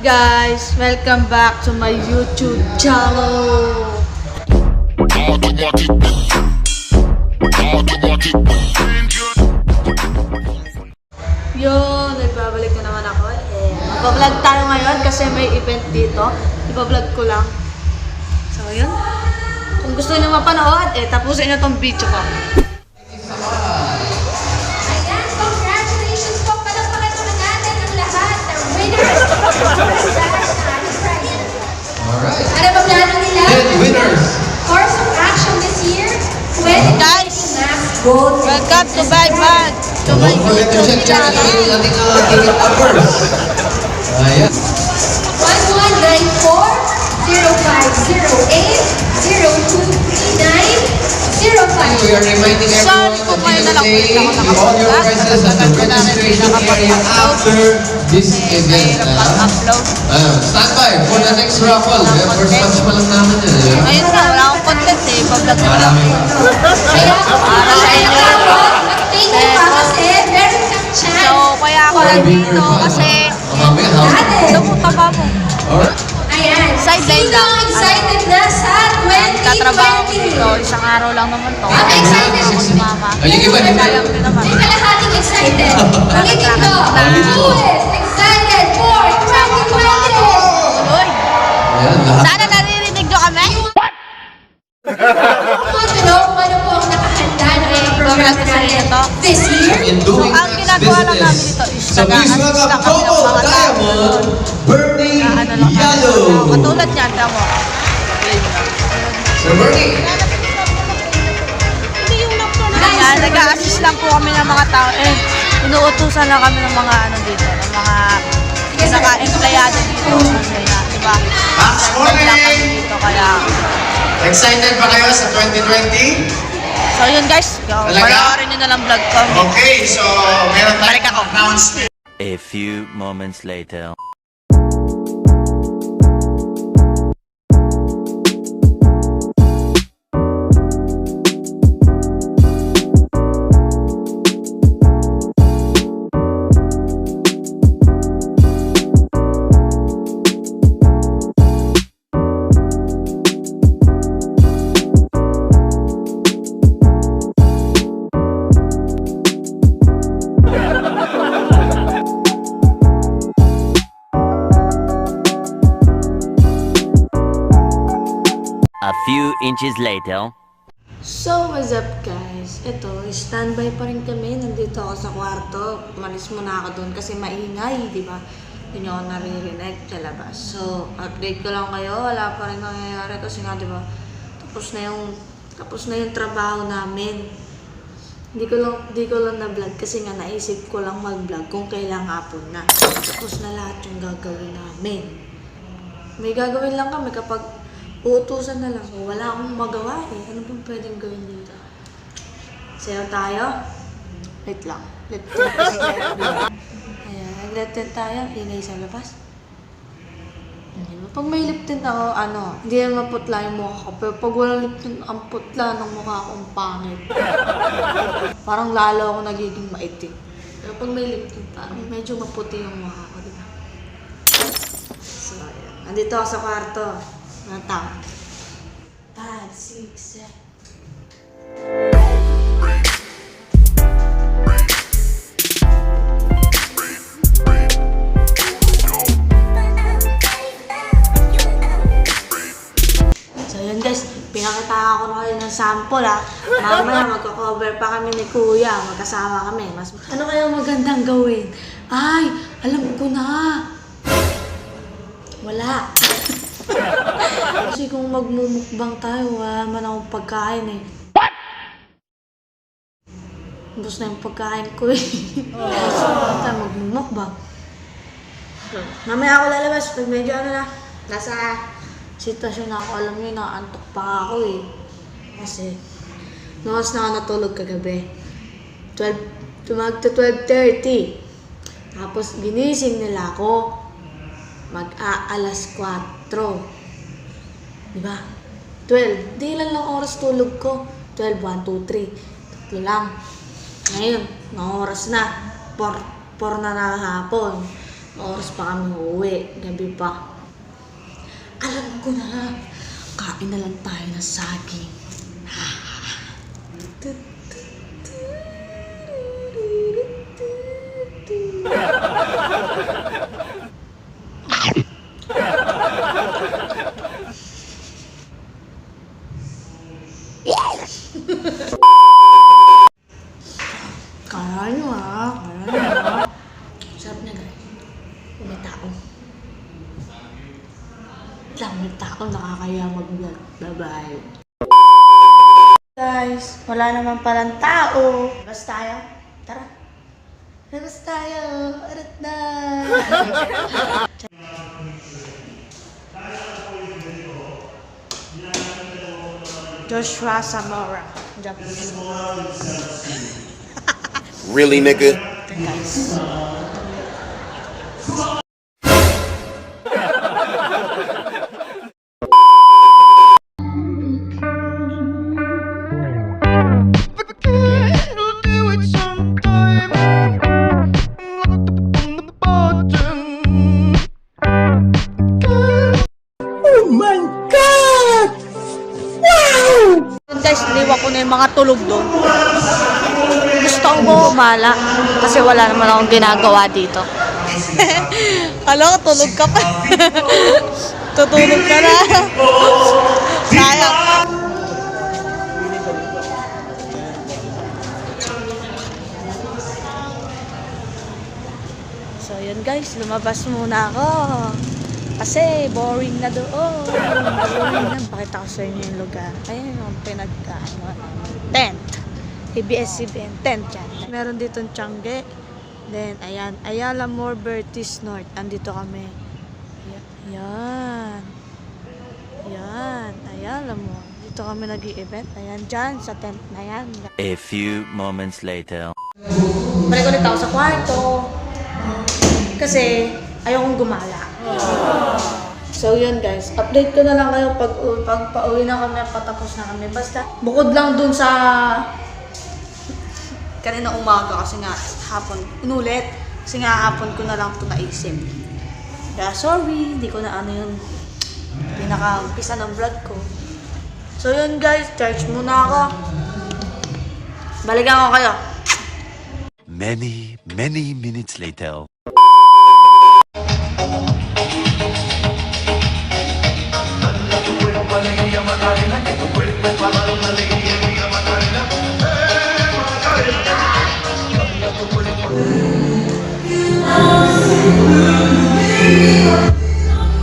Guys, welcome back to my YouTube channel. Yo, nagbabalik na naman ako. Magpa-vlog tayo ngayon kasi may event dito. Ipa-vlog ko lang. So, yun. Kung gusto niyo mapanood, tapusin niyo tong video ko. Ayan, congratulations po. Palakpakan naman natin ang lahat ng winners. Alright. Ano ba plano nila? 10 winners. Course of action this year, 20 Guys, gold. welcome to my vlog. To my Don't forget to YouTube check yung channel. ating ticket numbers. Ayan. 1194-0508-0239-05. We are reminding everyone Sorry kung that kayo you na lang can ulit ako pay all your nakapag-vlog. prices at the registration area after this event. Mayroon pang upload. Stand by for the next raffle. First match pa lang namin yan. Ngayon na, wala akong content ipa-vlog ko lang. Marami pa. Kaya, Para sa inyo. mag-tingin pa kasi meron kang chance. So, kaya ako nandito kasi Mamaya, how? lumunta pa mo. Alright. Ayan. Sideline Sino lang. ang excited na sa 2020? Tatrabaho ko dito, isang araw lang naman to. Ang excited. Ako si mama. Ay, yung iba, di ba? Sayang din naman. May kalahating excited. Magiging ko. Who is excited for 2020? Uy, Ayan, lahat. sana naririnig nyo kami? Want to know kung ano po ang nakahanda ng mga programs natin this year? In doing Ang ginagawa lang namin dito is So please welcome nag-a-assist lang kami ng Coco mga tao. Diamond, Bernie Ano lang kami. Yellow. Katulad niyan, tamo. Sir Bernie. Ayan, nag-a-assist lang po kami ng mga tao. Inuutusan lang kami ng mga ano dito, ng mga naka-empleyado dito. Kasi na, di ba? Nag lang kami dito, kaya... Excited ba kayo sa 2020? So yun guys, panoorin nyo na lang vlog ko. Okay, so meron Balik tayong ako. announcement. A few moments later. A few inches later. So, what's up guys? Ito, standby pa rin kami. Nandito ako sa kwarto. Umalis muna ako doon kasi maingay, di ba? Hindi nyo ako naririnig sa labas. So, update ko lang kayo. Wala pa rin nangyayari kasi nga, di ba? Tapos na yung trabaho namin. Hindi ko lang na-vlog kasi nga naisip ko lang mag-vlog kung kailang hapon na. Tapos na lahat yung gagawin namin. May gagawin lang kami kapag uutusan na lang. So, wala akong magawa eh. Ano bang pwedeng gawin dito? Sayaw tayo? Wait lang. Let Ayan, nag-let tayo. Ingay sa labas. Pag may lip tint ako, hindi na maputla yung mukha ko. Pero pag walang lip tint, ang putla ng mukha ko, ang pangit. Parang lalo ako nagiging maitim. Pero pag may lip tint, parang medyo maputi yung mukha ko, diba? So, ayan. Nandito ako sa kwarto. Natang. 5, 6, 7. So yun guys, pinakita ako na kayo ng sample Mamaya magko-cover pa kami ni Kuya, magkasama kami. Ano kaya magandang gawin? Ay, alam ko na. Wala. Kasi kung magmumukbang tayo, wala man akong pagkain eh. What? Ubus na yung pagkain ko eh. Wala tayo magmumukbang. Mamaya ako lalabas pag medyo nasa sitwasyon na ako. Alam nyo, nakaantok pa ako eh. Kasi, nokas na ako natulog kagabi. 12:30. Tapos ginising nila ako. Mag-aalas 4. Diba? 12. Di lang oras tulog ko. 12, 1, 2, 3. Tatlo lang. Ngayon, oras na. 4 na hapon. Oras pa kami uuwi. Gabi pa. Alam ko na. Kain na lang tayo ng saging. Kaya nyo ah. Kaya nyo ah. Sarap na guys. May tao. Lang may tao nakakaya mag-vlog. Bye-bye. Guys, wala naman palang tao. Labas tayo. Tara. Labas tayo. Arat na. Joshua Zamora. Japanese. Really, nigga? Guys. Guys, iniwan ko na yung mga tulog doon. Gusto ko bumala kasi wala naman akong ginagawa dito. Kala ko tulog ka pa. Tutulog ka na. Sayang. So yun guys, lumabas muna ako. Kasi boring na doon. Boring na. Pakita ko sa inyo yung lugar. Ayan yung pinagkaan. Tent. ABS-CBN tent yan. Meron dito yung Tiangge. Then, ayan. Ayala More Bertis North. Andito kami. Ayan. Ayan. Ayala More. Dito kami nag-i-event. Ayan dyan sa tent na yan. A few moments later. Balik ulit ako sa kwarto. Kasi, ayokong gumala. So yun guys, update ko na lang kayo pag pauwi na kami, patapos na kami. Basta, bukod lang dun sa kanina umaga kasi nga hapon, inulit. Kasi nga hapon ko na lang ito naisip. Kaya sorry, hindi ko na ano yung pinaka-umpisa ng vlog ko. So yun guys, charge muna ako. Balikan ko kayo. Many minutes later.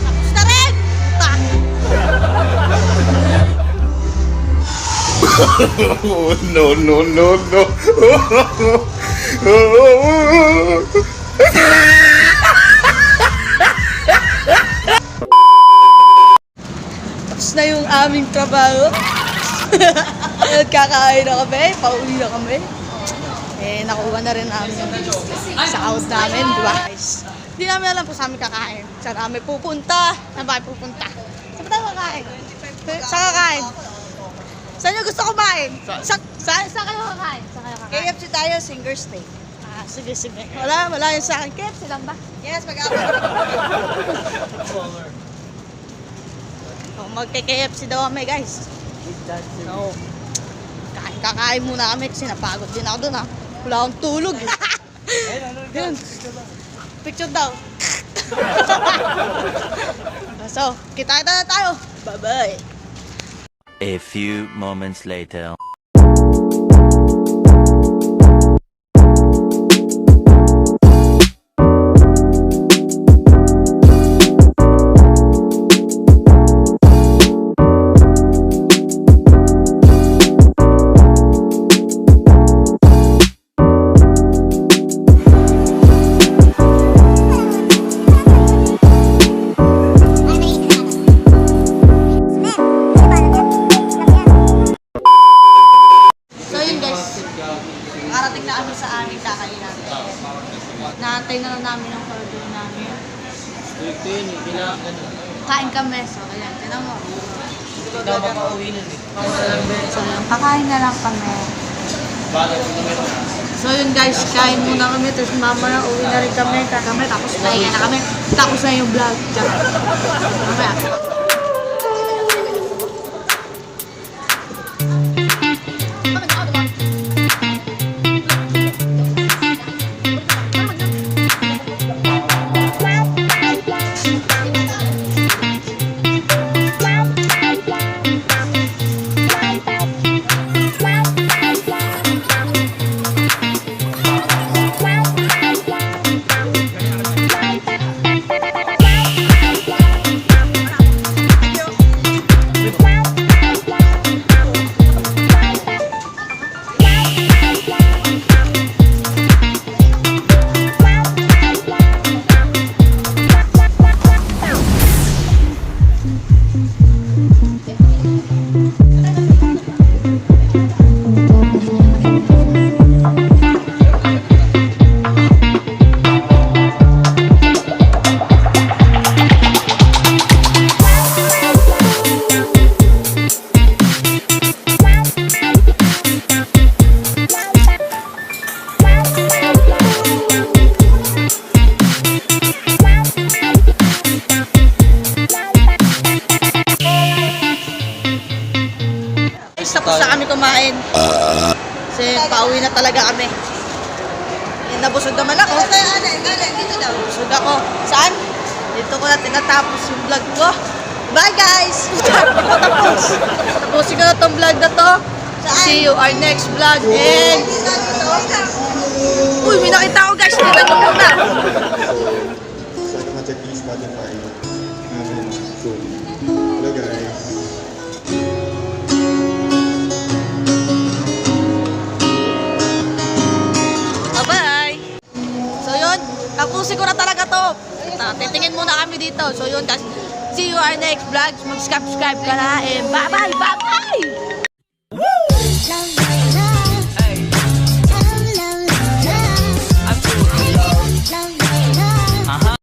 Tapos na rin! Oh, no, no, no, no. Tapos na yung aming trabaho. Kakain na kami, pauwi na kami. Eh, nakuha na rin namin sa house namin, di ba guys? Hindi namin alam kung saan kami kakain. Saan kami pupunta? Saan ba kayo pupunta? Saan ba tayo kakain? Saan kakain? Saan nyo gusto kumain? Saan kayo kakain? Saan kayo kakain? KFC tayo, Singer Steak. Ah, sige. Wala yun sa akin. KFC lang ba? Yes, mag-aaway. Oh, magke-KFC daw kami guys. So, kakain muna kami kasi napagod din ako dun ha. Wala akong tulog eh. Yun. Picture daw. So, kita na tayo. Bye-bye. A few moments later. Nakarating na kami sa aming kakainan. Naantay na lang namin ang order namin. Kain kami, so kaya tinan mo. So, kakain na lang kami. So yun guys, kain muna kami, tapos mamaya uwi na rin kami, tapos pahinga na kami. Tapos na yung vlog. Mamaya. Tapos na kami kumain. Kasi pauwi na talaga kami. Nabusog naman ako. Dito daw. Busog ako. Saan? Dito ko na tinatapos yung vlog ko. Bye guys! Tapos. Tapusin ko na tong vlog na to. See you our next vlog. And... Uy, may nakita ko guys. Tignan nyo muna. So, naka-check yung Spotify namin. So, hello guys. Bye-bye! So yun, tapusin ko na talaga to. Titingin muna kami dito. So yun guys, see you our next vlog. Mag-subscribe ka na and bye-bye! Bye-bye!